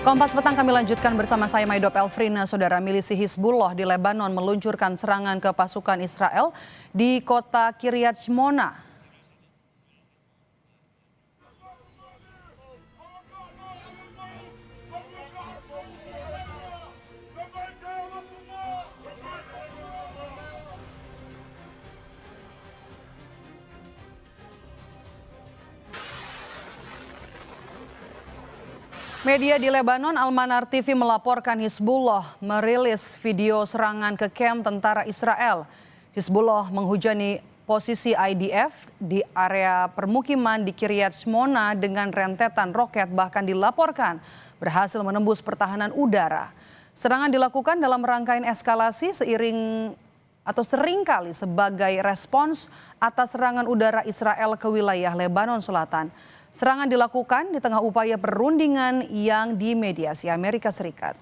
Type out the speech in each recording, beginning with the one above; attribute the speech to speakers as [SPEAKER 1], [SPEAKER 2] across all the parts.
[SPEAKER 1] Kompas Petang kami lanjutkan bersama saya Maido Pelfrina. Saudara, milisi Hizbullah di Lebanon meluncurkan serangan ke pasukan Israel di kota Kiryat Shmona. Media di Lebanon, Al-Manar TV melaporkan Hizbullah merilis video serangan ke kamp tentara Israel. Hizbullah menghujani posisi IDF di area permukiman di Kiryat Shmona dengan rentetan roket, bahkan dilaporkan berhasil menembus pertahanan udara. Serangan dilakukan dalam rangkaian eskalasi seringkali sebagai respons atas serangan udara Israel ke wilayah Lebanon Selatan. Serangan dilakukan di tengah upaya perundingan yang dimediasi Amerika Serikat.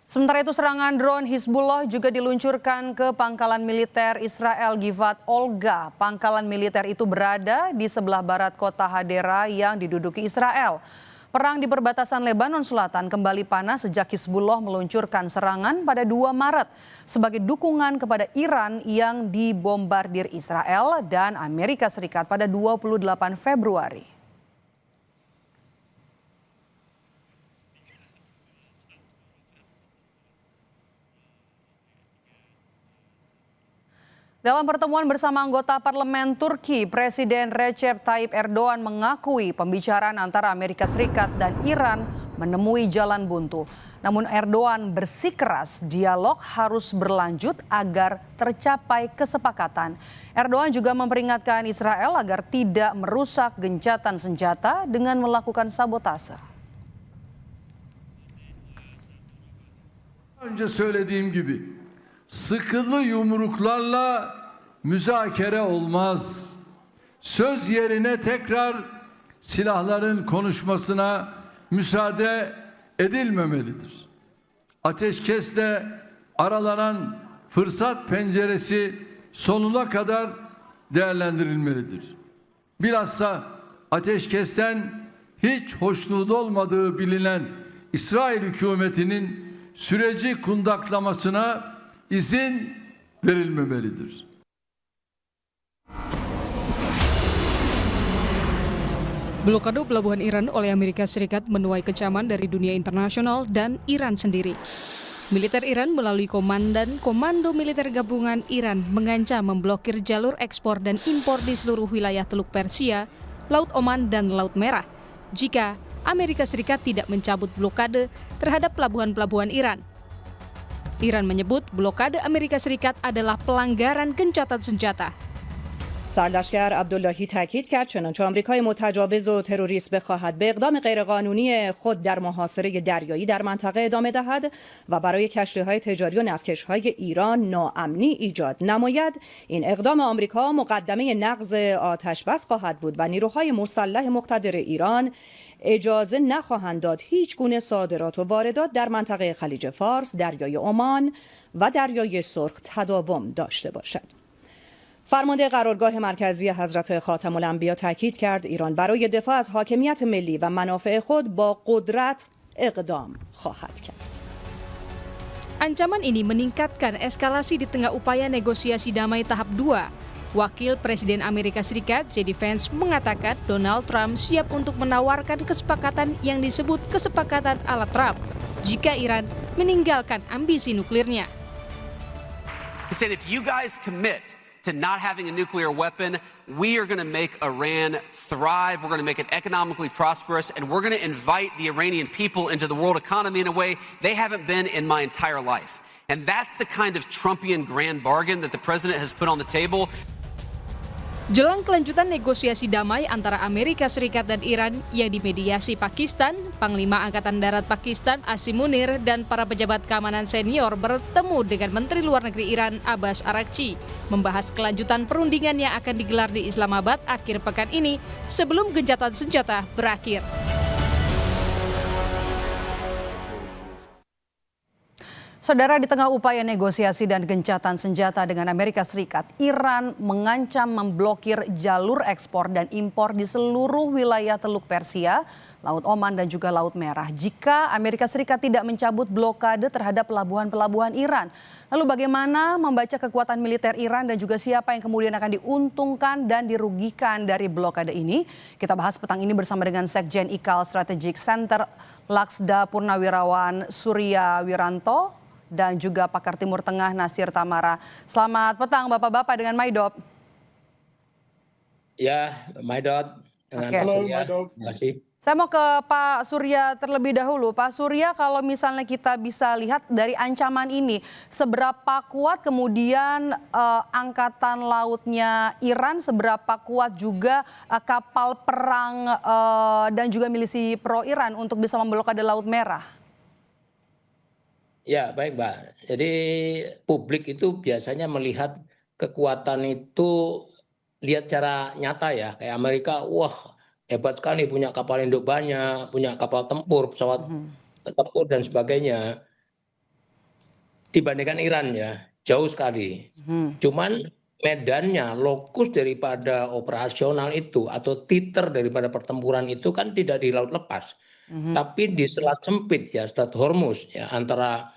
[SPEAKER 1] Sementara itu, serangan drone Hizbullah juga diluncurkan ke pangkalan militer Israel Givat Olga. Pangkalan militer itu berada di sebelah barat kota Hadera yang diduduki Israel. Perang di perbatasan Lebanon Selatan kembali panas sejak Hizbullah meluncurkan serangan pada 2 Maret sebagai dukungan kepada Iran yang dibombardir Israel dan Amerika Serikat pada 28 Februari. Dalam pertemuan bersama anggota parlemen Turki, Presiden Recep Tayyip Erdogan mengakui pembicaraan antara Amerika Serikat dan Iran menemui jalan buntu. Namun Erdogan bersikeras dialog harus berlanjut agar tercapai kesepakatan. Erdogan juga memperingatkan Israel agar tidak merusak gencatan senjata dengan melakukan sabotase.
[SPEAKER 2] Önce söylediğim gibi sıkılı yumruklarla müzakere olmaz. Söz yerine tekrar silahların konuşmasına müsaade edilmemelidir. Ateşkesle aralanan fırsat penceresi sonuna kadar değerlendirilmelidir. Bilhassa ateşkesten hiç hoşnut olmadığı bilinen İsrail hükümetinin süreci kundaklamasına izin verilmemelidir.
[SPEAKER 3] Blokade pelabuhan Iran oleh Amerika Serikat menuai kecaman dari dunia internasional dan Iran sendiri. Militer Iran melalui Komando Militer Gabungan Iran mengancam memblokir jalur ekspor dan impor di seluruh wilayah Teluk Persia, Laut Oman, dan Laut Merah jika Amerika Serikat tidak mencabut blokade terhadap pelabuhan-pelabuhan Iran. Iran menyebut blokade Amerika Serikat adalah pelanggaran gencatan senjata.
[SPEAKER 4] سرلشکر عبداللهی تاکید کرد چنانچه آمریکای متجاوز و تروریست بخواهد به اقدام غیرقانونی خود در محاصره دریایی در منطقه ادامه دهد و برای کشتی‌های تجاری و نفتکش‌های ایران ناامنی ایجاد نماید، این اقدام آمریکا مقدمه نقض آتش‌بس خواهد بود و نیروهای مسلح مقتدر ایران اجازه نخواهند داد هیچ گونه صادرات و واردات در منطقه خلیج فارس، دریای عمان و دریای سرخ تداوم داشته باشد. فرمانده قرارگاه مرکزی حضرت خاتم الانبیا تاکید کرد ایران برای دفاع از حاکمیت ملی و منافع خود با قدرت اقدام خواهد کرد.
[SPEAKER 3] Ancaman ini meningkatkan eskalasi di tengah upaya negosiasi damai tahap 2. Wakil Presiden Amerika Serikat J.D. Vance mengatakan Donald Trump siap untuk menawarkan kesepakatan yang disebut kesepakatan ala Trump jika Iran meninggalkan ambisi nuklirnya.
[SPEAKER 5] He said, if you guys commit to not having a nuclear weapon, we are going to make Iran thrive, we're going to make it economically prosperous, and we're going to invite the Iranian people into the world economy in a way they haven't been in my entire life. And that's the kind of Trumpian grand bargain that the president has put on the table.
[SPEAKER 3] Jelang kelanjutan negosiasi damai antara Amerika Serikat dan Iran yang dimediasi Pakistan, Panglima Angkatan Darat Pakistan Asim Munir dan para pejabat keamanan senior bertemu dengan Menteri Luar Negeri Iran Abbas Araghchi membahas kelanjutan perundingan yang akan digelar di Islamabad akhir pekan ini sebelum gencatan senjata berakhir.
[SPEAKER 1] Saudara, di tengah upaya negosiasi dan gencatan senjata dengan Amerika Serikat, Iran mengancam memblokir jalur ekspor dan impor di seluruh wilayah Teluk Persia, Laut Oman dan juga Laut Merah jika Amerika Serikat tidak mencabut blokade terhadap pelabuhan-pelabuhan Iran. Lalu bagaimana membaca kekuatan militer Iran dan juga siapa yang kemudian akan diuntungkan dan dirugikan dari blokade ini? Kita bahas petang ini bersama dengan Sekjen IKAL Strategic Center Laksda Purnawirawan Surya Wiranto dan juga pakar Timur Tengah Nasir Tamara. Selamat petang Bapak-Bapak dengan Maidop.
[SPEAKER 6] Ya, Maidop.
[SPEAKER 1] Oke.
[SPEAKER 6] Halo, Maidop. Terima kasih.
[SPEAKER 1] Saya mau ke Pak Surya terlebih dahulu. Pak Surya, kalau misalnya kita bisa lihat dari ancaman ini, seberapa kuat kemudian angkatan lautnya Iran, seberapa kuat juga kapal perang dan juga milisi pro-Iran untuk bisa memblokade Laut Merah?
[SPEAKER 6] Ya, baik, Mbak. Jadi publik itu biasanya melihat kekuatan itu lihat cara nyata ya. Kayak Amerika, wah hebat sekali punya kapal induk banyak, punya kapal tempur, pesawat tempur dan sebagainya. Dibandingkan Iran ya, jauh sekali. Cuman medannya, lokus daripada operasional itu atau titer daripada pertempuran itu kan tidak di laut lepas. Tapi di selat sempit ya, Selat Hormuz ya, antara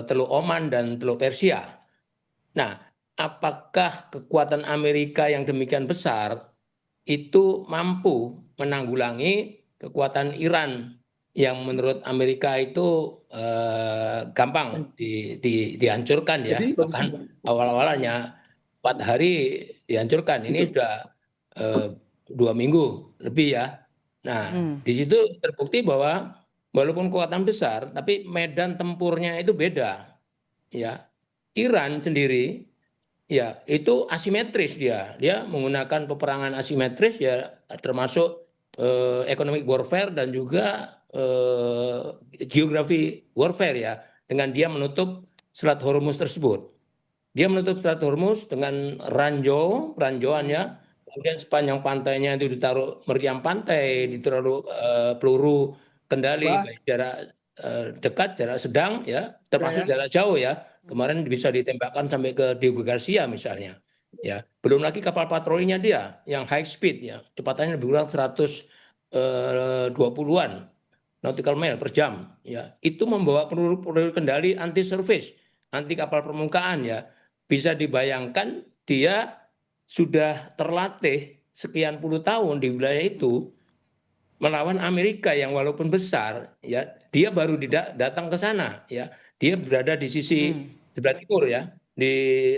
[SPEAKER 6] Teluk Oman dan Teluk Persia. Nah, apakah kekuatan Amerika yang demikian besar itu mampu menanggulangi kekuatan Iran yang menurut Amerika itu gampang dihancurkan ya. Bahkan awal-awalnya 4 hari dihancurkan. Ini sudah 2 minggu lebih ya. Nah, di situ terbukti bahwa walaupun kekuatan besar, tapi medan tempurnya itu beda. Ya, Iran sendiri, ya itu asimetris dia menggunakan peperangan asimetris ya, termasuk economic warfare dan juga geography warfare ya, dengan dia menutup Selat Hormuz tersebut. Dia menutup Selat Hormuz dengan ranjauan ya. Kemudian sepanjang pantainya itu ditaruh meriam pantai, ditaruh peluru kendali baik jarak dekat, jarak sedang ya, termasuk jarak jauh ya. Kemarin bisa ditembakkan sampai ke Diego Garcia misalnya. Ya, belum lagi kapal patrolinya dia yang high speed ya, kecepatannya lebih kurang 120-an nautical mile per jam ya. Itu membawa peluru kendali anti surface, anti kapal permukaan ya. Bisa dibayangkan dia sudah terlatih sekian puluh tahun di wilayah itu melawan Amerika yang walaupun besar ya, dia baru datang ke sana ya. Dia berada di sisi sebelah timur ya, di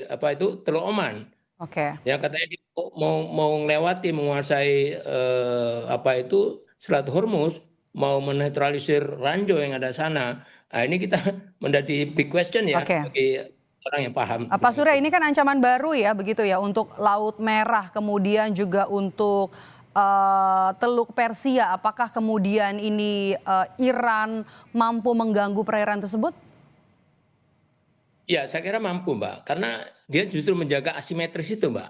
[SPEAKER 6] Teluk Oman.
[SPEAKER 1] Oke.
[SPEAKER 6] Ya katanya dia mau melewati, menguasai Selat Hormuz, mau menetralisir ranjau yang ada sana. Nah, ini kita menjadi big question ya bagi orang yang paham.
[SPEAKER 1] Pak Surya, ini kan ancaman baru ya begitu ya untuk Laut Merah, kemudian juga untuk Teluk Persia. Apakah kemudian ini Iran mampu mengganggu perairan tersebut?
[SPEAKER 6] Ya, saya kira mampu, Mbak. Karena dia justru menjaga asimetris itu, Mbak.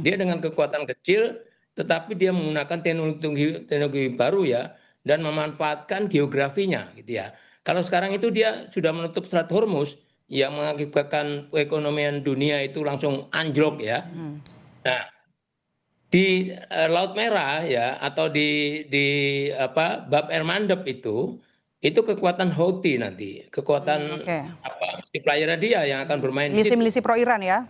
[SPEAKER 6] Dia dengan kekuatan kecil, tetapi dia menggunakan teknologi baru ya, dan memanfaatkan geografinya gitu ya. Kalau sekarang itu dia sudah menutup Selat Hormuz, yang mengakibatkan perekonomian dunia itu langsung anjlok ya. Nah, di Laut Merah ya, atau di Bab el Mandeb itu kekuatan Houthi nanti, kekuatan multiplier dia yang akan bermain di situ.
[SPEAKER 1] Milisi pro-Iran ya?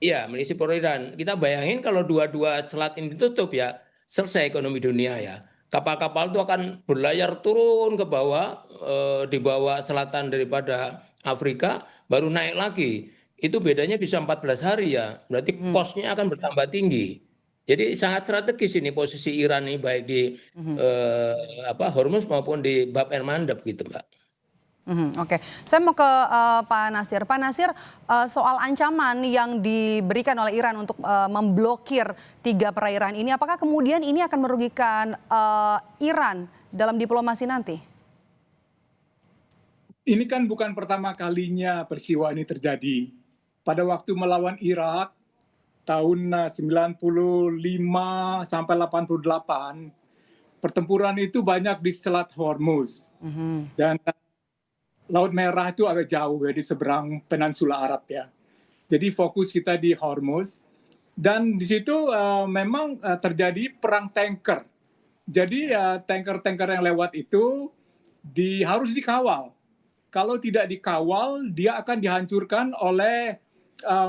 [SPEAKER 6] Iya, milisi pro-Iran. Kita bayangin kalau dua-dua selat ini ditutup ya, selesai ekonomi dunia ya. Kapal-kapal itu akan berlayar turun ke bawah, di bawah selatan daripada Afrika, baru naik lagi. Itu bedanya bisa 14 hari ya, berarti cost-nya akan bertambah tinggi. Jadi sangat strategis ini posisi Iran ini, baik di Hormuz maupun di Bab el Mandeb gitu, Mbak.
[SPEAKER 1] Oke, saya mau ke Pak Nasir. Pak Nasir, soal ancaman yang diberikan oleh Iran untuk memblokir 3 perairan ini, apakah kemudian ini akan merugikan Iran dalam diplomasi nanti?
[SPEAKER 7] Ini kan bukan pertama kalinya peristiwa ini terjadi. Pada waktu melawan Irak tahun 95 sampai 88, pertempuran itu banyak di Selat Hormuz. Dan Laut Merah itu agak jauh ya, di seberang Peninsula Arab ya. Jadi fokus kita di Hormuz. Dan di situ memang terjadi perang tanker. Jadi tanker-tanker yang lewat itu harus dikawal. Kalau tidak dikawal, dia akan dihancurkan oleh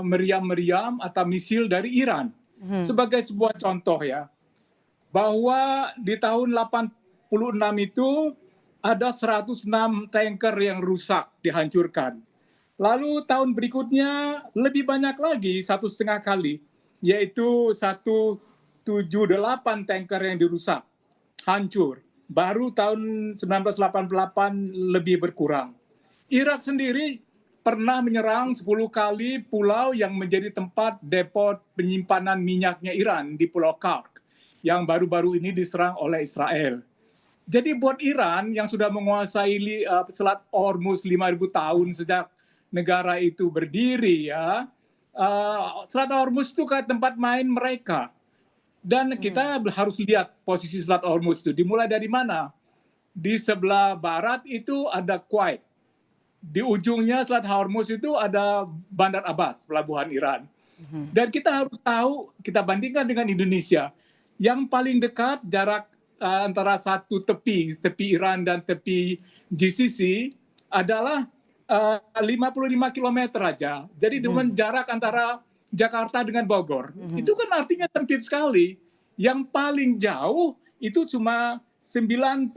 [SPEAKER 7] meriam-meriam atau misil dari Iran. Sebagai sebuah contoh ya, bahwa di tahun 86 itu ada 106 tanker yang rusak, dihancurkan. Lalu tahun berikutnya lebih banyak lagi, 1,5 kali, yaitu 178 tanker yang dirusak, hancur. Baru tahun 1988 lebih berkurang. Irak sendiri pernah menyerang 10 kali pulau yang menjadi tempat depot penyimpanan minyaknya Iran di Pulau Kark, yang baru-baru ini diserang oleh Israel. Jadi buat Iran yang sudah menguasai Selat Hormuz 5.000 tahun sejak negara itu berdiri ya, Selat Hormuz itu kayak tempat main mereka. Dan kita harus lihat posisi Selat Hormuz itu dimulai dari mana. Di sebelah barat itu ada Kuwait. Di ujungnya Selat Hormuz itu ada Bandar Abbas, pelabuhan Iran. Dan kita harus tahu, kita bandingkan dengan Indonesia. Yang paling dekat jarak antara satu tepi Iran dan tepi GCC adalah 55 km aja. Jadi dengan jarak antara Jakarta dengan Bogor. Itu kan artinya sempit sekali. Yang paling jauh itu cuma 95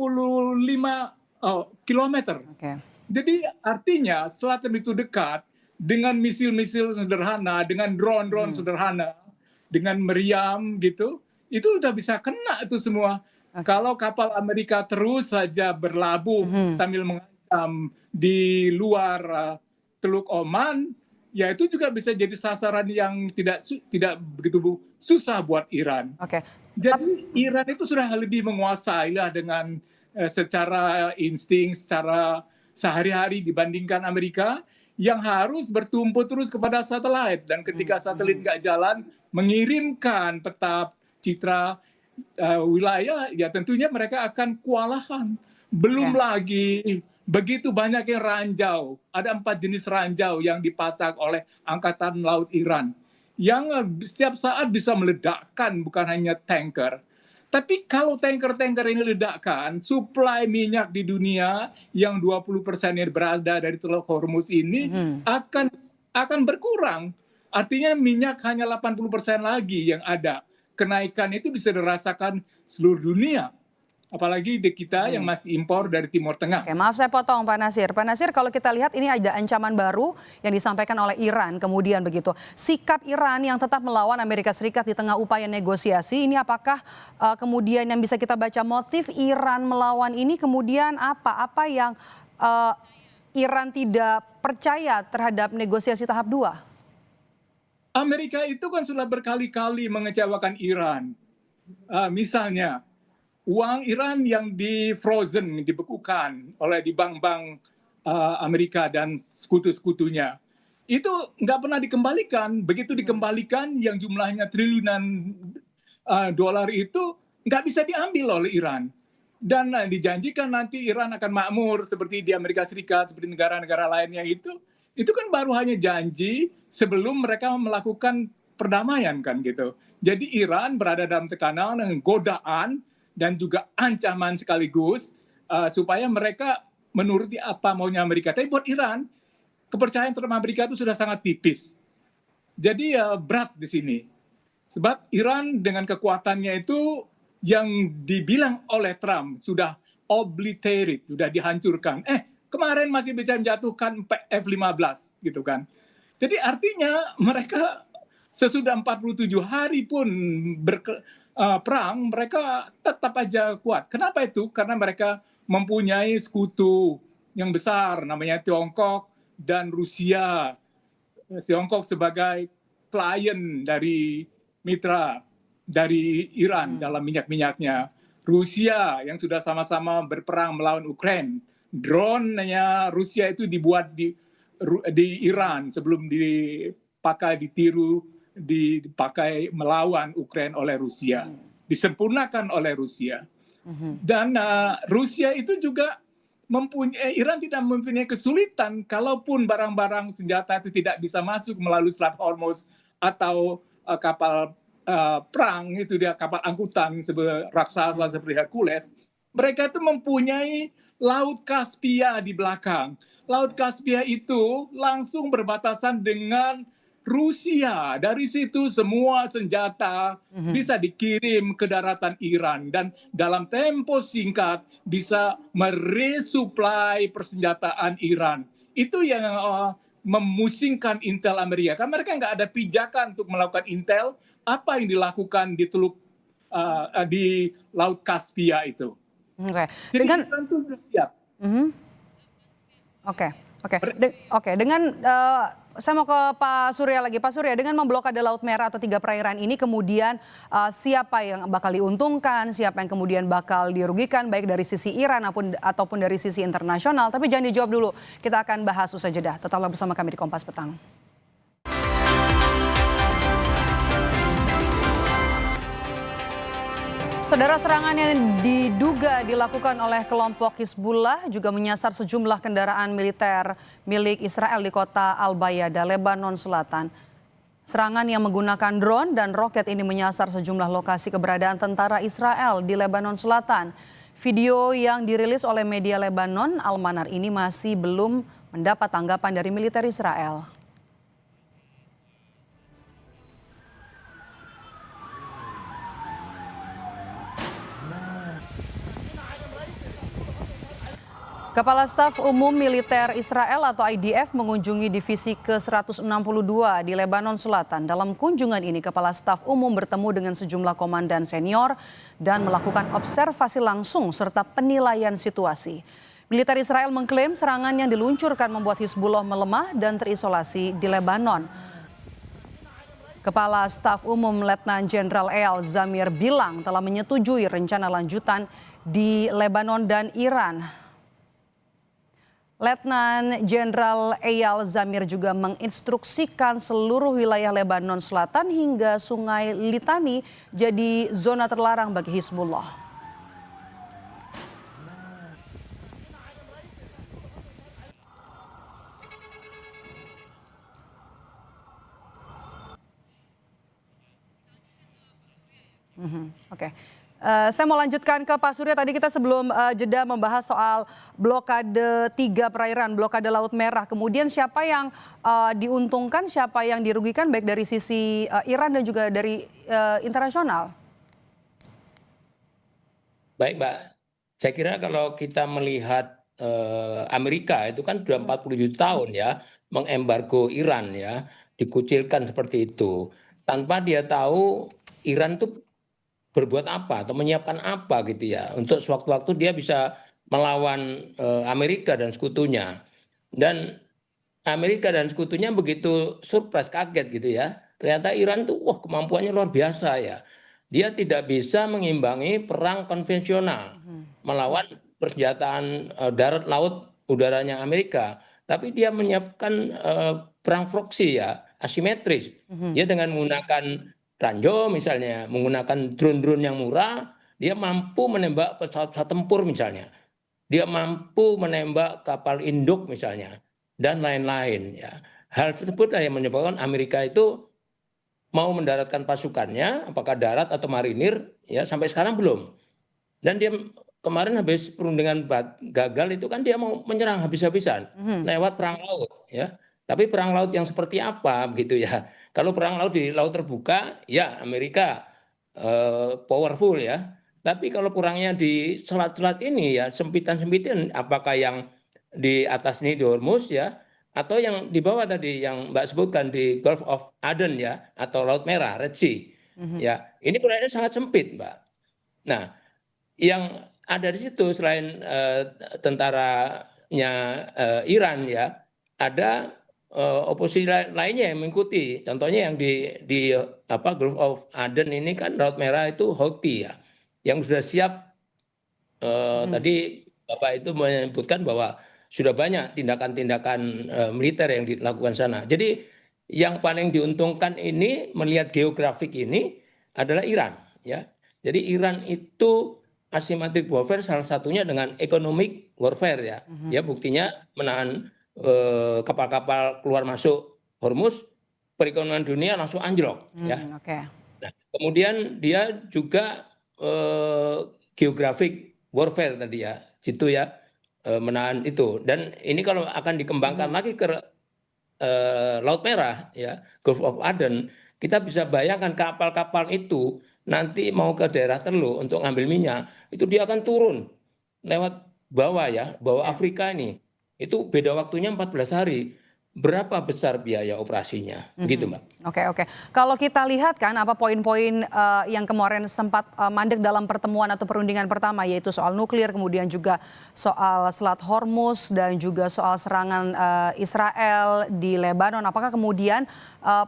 [SPEAKER 7] km.
[SPEAKER 1] Oke.
[SPEAKER 7] Jadi artinya selatan itu dekat dengan misil-misil sederhana, dengan drone-drone sederhana, dengan meriam gitu, itu udah bisa kena itu semua. Kalau kapal Amerika terus saja berlabuh sambil mengancam di luar Teluk Oman, ya itu juga bisa jadi sasaran yang tidak begitu susah buat Iran.
[SPEAKER 1] Oke.
[SPEAKER 7] Jadi Iran itu sudah lebih menguasai lah dengan secara insting, secara sehari-hari dibandingkan Amerika yang harus bertumpu terus kepada satelit. Dan ketika satelit nggak jalan, mengirimkan peta citra wilayah, ya tentunya mereka akan kewalahan. Belum lagi begitu banyak yang ranjau. Ada 4 jenis ranjau yang dipasang oleh Angkatan Laut Iran. Yang setiap saat bisa meledakkan, bukan hanya tanker. Tapi kalau tanker-tanker ini ledakkan, suplai minyak di dunia yang 20% berada dari Teluk Hormuz ini akan berkurang. Artinya minyak hanya 80% lagi yang ada. Kenaikan itu bisa dirasakan seluruh dunia. Apalagi di kita yang masih impor dari Timur Tengah.
[SPEAKER 1] Oke, maaf saya potong Pak Nasir. Pak Nasir, kalau kita lihat ini ada ancaman baru yang disampaikan oleh Iran kemudian begitu. Sikap Iran yang tetap melawan Amerika Serikat di tengah upaya negosiasi, ini apakah kemudian yang bisa kita baca motif Iran melawan ini kemudian apa? Apa yang Iran tidak percaya terhadap negosiasi tahap 2?
[SPEAKER 7] Amerika itu kan sudah berkali-kali mengecewakan Iran. Misalnya, uang Iran yang di-frozen, dibekukan oleh di bank-bank Amerika dan sekutu-sekutunya, itu nggak pernah dikembalikan. Begitu dikembalikan, yang jumlahnya triliunan dolar itu nggak bisa diambil oleh Iran. Dan dijanjikan nanti Iran akan makmur seperti di Amerika Serikat, seperti negara-negara lainnya itu kan baru hanya janji sebelum mereka melakukan perdamaian kan gitu. Jadi Iran berada dalam tekanan dengan godaan dan juga ancaman sekaligus supaya mereka menuruti apa maunya Amerika. Tapi buat Iran, kepercayaan terhadap Amerika itu sudah sangat tipis. Jadi berat di sini. Sebab Iran dengan kekuatannya itu yang dibilang oleh Trump sudah obliterated, sudah dihancurkan. Kemarin masih bisa menjatuhkan F-15 gitu kan. Jadi artinya mereka sesudah 47 hari pun perang, mereka tetap aja kuat. Kenapa itu? Karena mereka mempunyai sekutu yang besar namanya Tiongkok dan Rusia. Tiongkok sebagai klien dari mitra dari Iran dalam minyak-minyaknya. Rusia yang sudah sama-sama berperang melawan Ukraina. Drone-nya Rusia itu dibuat di Iran sebelum dipakai, ditiru, dipakai melawan Ukraina oleh Rusia. Disempurnakan oleh Rusia. Dan Rusia itu juga Iran tidak mempunyai kesulitan kalaupun barang-barang senjata itu tidak bisa masuk melalui Selat Hormuz atau kapal perang itu dia kapal angkutan raksasa seperti Hercules. Mereka itu mempunyai Laut Kaspia di belakang. Laut Kaspia itu langsung berbatasan dengan Rusia. Dari situ semua senjata bisa dikirim ke daratan Iran dan dalam tempo singkat bisa meresuplai persenjataan Iran. Itu yang memusingkan Intel Amerika. Karena mereka nggak ada pijakan untuk melakukan Intel apa yang dilakukan di Teluk di Laut Kaspia itu.
[SPEAKER 1] Oke.
[SPEAKER 7] Jadi
[SPEAKER 1] Dengan
[SPEAKER 7] Iran itu sudah siap.
[SPEAKER 1] Oke. Dengan saya mau ke Pak Surya lagi. Pak Surya, dengan memblokade Laut Merah atau 3 perairan ini kemudian siapa yang bakal diuntungkan, siapa yang kemudian bakal dirugikan baik dari sisi Iran ataupun dari sisi internasional. Tapi jangan dijawab dulu. Kita akan bahas usai jeda. Tetaplah bersama kami di Kompas Petang. Saudara, serangan yang diduga dilakukan oleh kelompok Hizbullah juga menyasar sejumlah kendaraan militer milik Israel di kota Al-Bayada, Lebanon Selatan. Serangan yang menggunakan drone dan roket ini menyasar sejumlah lokasi keberadaan tentara Israel di Lebanon Selatan. Video yang dirilis oleh media Lebanon, Al-Manar ini masih belum mendapat tanggapan dari militer Israel. Kepala Staf Umum Militer Israel atau IDF mengunjungi divisi ke-162 di Lebanon Selatan. Dalam kunjungan ini, Kepala Staf Umum bertemu dengan sejumlah komandan senior dan melakukan observasi langsung serta penilaian situasi. Militer Israel mengklaim serangan yang diluncurkan membuat Hizbullah melemah dan terisolasi di Lebanon. Kepala Staf Umum Letnan Jenderal Eyal Zamir bilang telah menyetujui rencana lanjutan di Lebanon dan Iran. Letnan Jenderal Eyal Zamir juga menginstruksikan seluruh wilayah Lebanon Selatan hingga Sungai Litani jadi zona terlarang bagi Hizbullah. Oke. Saya mau lanjutkan ke Pak Surya. Tadi kita sebelum jeda membahas soal blokade 3 perairan, blokade Laut Merah. Kemudian siapa yang diuntungkan, siapa yang dirugikan baik dari sisi Iran dan juga dari internasional?
[SPEAKER 6] Baik, Mbak. Saya kira kalau kita melihat Amerika itu kan sudah 47 tahun ya mengembargo Iran ya, dikucilkan seperti itu. Tanpa dia tahu Iran tuh berbuat apa atau menyiapkan apa gitu ya untuk sewaktu-waktu dia bisa melawan Amerika dan sekutunya. Dan Amerika dan sekutunya begitu surprise, kaget gitu ya. Ternyata Iran tuh wah kemampuannya luar biasa ya. Dia tidak bisa mengimbangi perang konvensional melawan persenjataan darat, laut, udaranya Amerika. Tapi dia menyiapkan perang proksi ya, asimetris. Dia dengan menggunakan ranjau misalnya, menggunakan drone-drone yang murah, dia mampu menembak pesawat tempur misalnya. Dia mampu menembak kapal induk misalnya, dan lain-lain ya. Hal tersebut yang menyebabkan Amerika itu mau mendaratkan pasukannya, apakah darat atau marinir, ya sampai sekarang belum. Dan dia kemarin habis perundingan gagal itu kan dia mau menyerang habis-habisan lewat perang laut ya. Tapi perang laut yang seperti apa begitu ya? Kalau perang laut di laut terbuka, ya Amerika powerful ya. Tapi kalau perangnya di selat-selat ini ya sempitan-sempitan, apakah yang di atas ini di Hormuz ya, atau yang di bawah tadi yang Mbak sebutkan di Gulf of Aden ya, atau Laut Merah, Red Sea. Ya, ini perangnya sangat sempit, Mbak. Nah, yang ada di situ selain tentaranya Iran ya, ada oposisi lainnya yang mengikuti. Contohnya yang di Gulf of Aden ini kan Laut Merah itu Houthi ya, yang sudah siap. Tadi Bapak itu menyebutkan bahwa sudah banyak tindakan-tindakan militer yang dilakukan sana. Jadi yang paling diuntungkan ini melihat geografik ini adalah Iran ya. Jadi Iran itu asymmetric warfare salah satunya dengan economic warfare ya. Ya buktinya menahan kapal-kapal keluar masuk Hormuz, perekonomian dunia langsung anjlok ya.
[SPEAKER 1] Oke.
[SPEAKER 6] Nah, kemudian dia juga geographic warfare tadi ya, situ ya, menahan itu. Dan ini kalau akan dikembangkan lagi ke Laut Merah ya, Gulf of Aden, kita bisa bayangkan kapal-kapal itu nanti mau ke daerah Teluk untuk ngambil minyak, itu dia akan turun lewat bawah ya, bawah Afrika ini. Itu beda waktunya 14 hari. Berapa besar biaya operasinya? Begitu, Mbak.
[SPEAKER 1] Oke. Kalau kita lihat kan apa poin-poin yang kemarin sempat mandek dalam pertemuan atau perundingan pertama, yaitu soal nuklir, kemudian juga soal Selat Hormuz dan juga soal serangan Israel di Lebanon. Apakah kemudian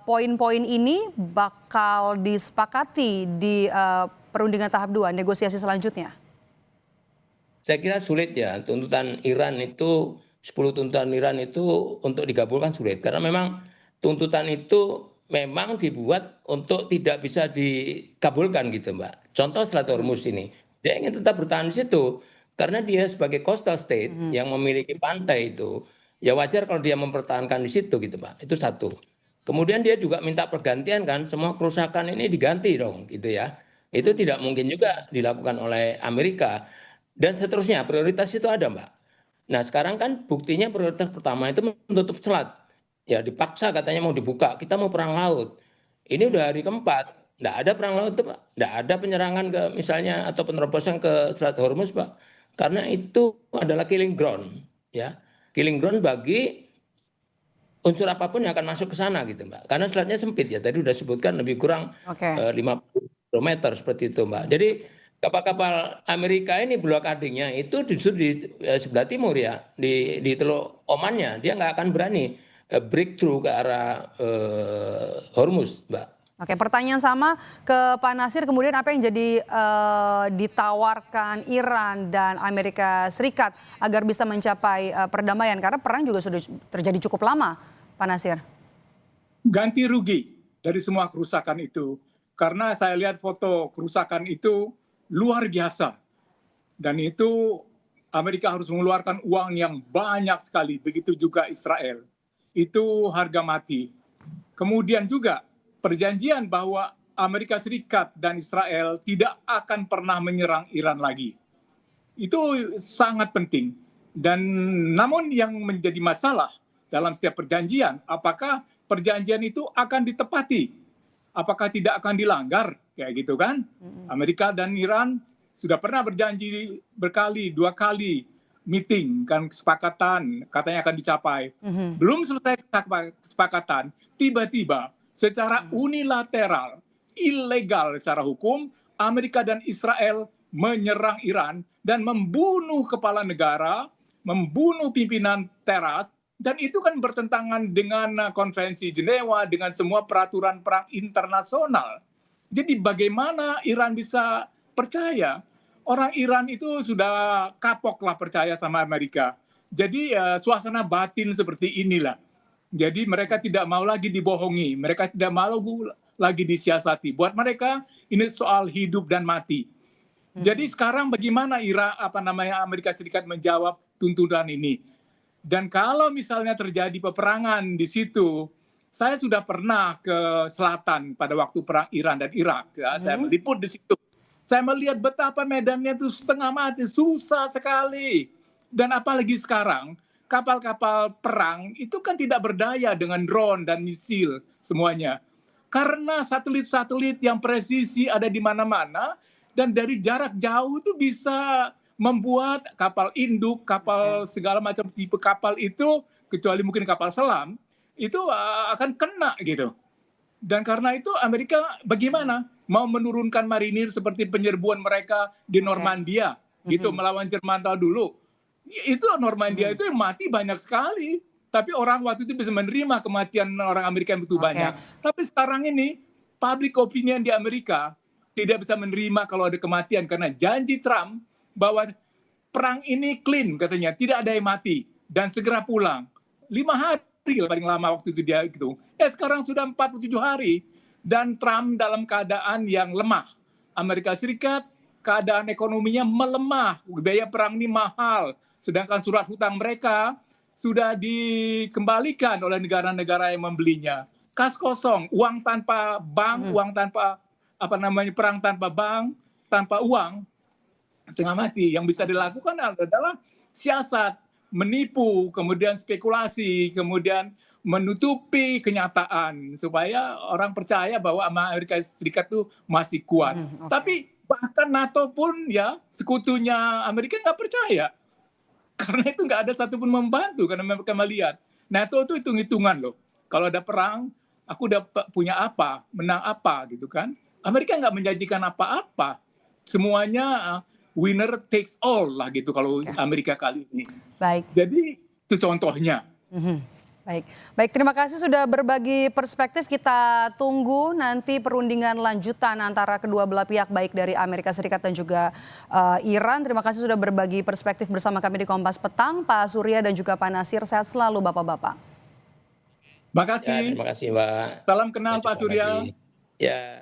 [SPEAKER 1] poin-poin ini bakal disepakati di perundingan tahap 2, negosiasi selanjutnya?
[SPEAKER 6] Saya kira sulit ya, tuntutan Iran itu 10 tuntutan Iran itu untuk digabungkan sulit karena memang tuntutan itu memang dibuat untuk tidak bisa dikabulkan gitu, Mbak. Contoh Selat Hormuz ini, dia ingin tetap bertahan di situ karena dia sebagai coastal state yang memiliki pantai itu, ya wajar kalau dia mempertahankan di situ gitu, Mbak. Itu satu. Kemudian dia juga minta pergantian kan, semua kerusakan ini diganti dong gitu ya. Itu tidak mungkin juga dilakukan oleh Amerika dan seterusnya, prioritas itu ada, Mbak. Nah sekarang kan buktinya prioritas pertama itu menutup selat. Ya dipaksa katanya mau dibuka, kita mau perang laut. Ini udah hari keempat, nggak ada perang laut tuh Pak. Nggak ada penyerangan ke misalnya atau penerobosan ke Selat Hormuz Pak. Karena itu adalah killing ground. Ya, killing ground bagi unsur apapun yang akan masuk ke sana gitu Mbak. Karena selatnya sempit ya, tadi udah sebutkan lebih kurang 50 km seperti itu Mbak. Jadi kapal-kapal Amerika ini blokadenya itu justru di sebelah timur ya, di Teluk Omannya. Dia nggak akan berani breakthrough ke arah Hormuz, Mbak.
[SPEAKER 1] Oke, pertanyaan sama ke Pak Nasir, kemudian apa yang jadi ditawarkan Iran dan Amerika Serikat agar bisa mencapai perdamaian? Karena perang juga sudah terjadi cukup lama, Pak Nasir.
[SPEAKER 7] Ganti rugi dari semua kerusakan itu. Karena saya lihat foto kerusakan itu luar biasa. Dan itu Amerika harus mengeluarkan uang yang banyak sekali, begitu juga Israel. Itu harga mati. Kemudian juga perjanjian bahwa Amerika Serikat dan Israel tidak akan pernah menyerang Iran lagi. Itu sangat penting. Dan namun yang menjadi masalah dalam setiap perjanjian, apakah perjanjian itu akan ditepati? Apakah tidak akan dilanggar? Kayak gitu kan? Amerika dan Iran sudah pernah berjanji dua kali meeting, kan kesepakatan katanya akan dicapai. Belum selesai kesepakatan, tiba-tiba secara unilateral, ilegal secara hukum, Amerika dan Israel menyerang Iran dan membunuh kepala negara, membunuh pimpinan teras, dan itu kan bertentangan dengan konvensi Jenewa, dengan semua peraturan perang internasional. Jadi bagaimana Iran bisa percaya? Orang Iran itu sudah kapok lah percaya sama Amerika. Jadi suasana batin seperti inilah. Jadi mereka tidak mau lagi dibohongi, mereka tidak mau lagi disiasati. Buat mereka ini soal hidup dan mati. Jadi sekarang bagaimana Amerika Serikat menjawab tuntutan ini? Dan kalau misalnya terjadi peperangan di situ, saya sudah pernah ke selatan pada waktu perang Iran dan Irak. Ya, saya meliput di situ. Saya melihat betapa medannya itu setengah mati, susah sekali. Dan apalagi sekarang, kapal-kapal perang itu kan tidak berdaya dengan drone dan misil semuanya. Karena satelit-satelit yang presisi ada di mana-mana, dan dari jarak jauh itu bisa membuat kapal induk, kapal segala macam tipe kapal itu, kecuali mungkin kapal selam, itu akan kena gitu. Dan karena itu Amerika bagaimana? Mau menurunkan marinir seperti penyerbuan mereka di Normandia, gitu, melawan Jerman dulu. Itu Normandia itu yang mati banyak sekali. Tapi orang waktu itu bisa menerima kematian orang Amerika yang begitu banyak. Tapi sekarang ini, public opinion di Amerika tidak bisa menerima kalau ada kematian. Karena janji Trump bahwa perang ini clean katanya, tidak ada yang mati dan segera pulang. 5 hari paling lama waktu itu dia gitu. Sekarang sudah 47 hari dan Trump dalam keadaan yang lemah. Amerika Serikat keadaan ekonominya melemah, biaya perang ini mahal, sedangkan surat hutang mereka sudah dikembalikan oleh negara-negara yang membelinya. Kas kosong, uang tanpa bank, uang tanpa perang tanpa bank, tanpa uang, setengah mati. Yang bisa dilakukan adalah siasat, menipu, kemudian spekulasi, kemudian menutupi kenyataan supaya orang percaya bahwa Amerika Serikat itu masih kuat. Tapi bahkan NATO pun ya sekutunya Amerika nggak percaya. Karena itu nggak ada satupun membantu, karena mereka melihat NATO itu hitung-hitungan loh. Kalau ada perang, aku udah punya apa, menang apa gitu kan. Amerika nggak menjanjikan apa-apa. Semuanya winner takes all lah gitu kalau Amerika kali ini.
[SPEAKER 1] Baik.
[SPEAKER 7] Jadi itu contohnya.
[SPEAKER 1] Baik, terima kasih sudah berbagi perspektif. Kita tunggu nanti perundingan lanjutan antara kedua belah pihak, baik dari Amerika Serikat dan juga Iran. Terima kasih sudah berbagi perspektif bersama kami di Kompas Petang, Pak Surya dan juga Pak Nasir. Sehat selalu Bapak-Bapak.
[SPEAKER 7] Makasih.
[SPEAKER 6] Ya, terima kasih Mbak.
[SPEAKER 7] Salam kenal Pak Surya.
[SPEAKER 6] Ya.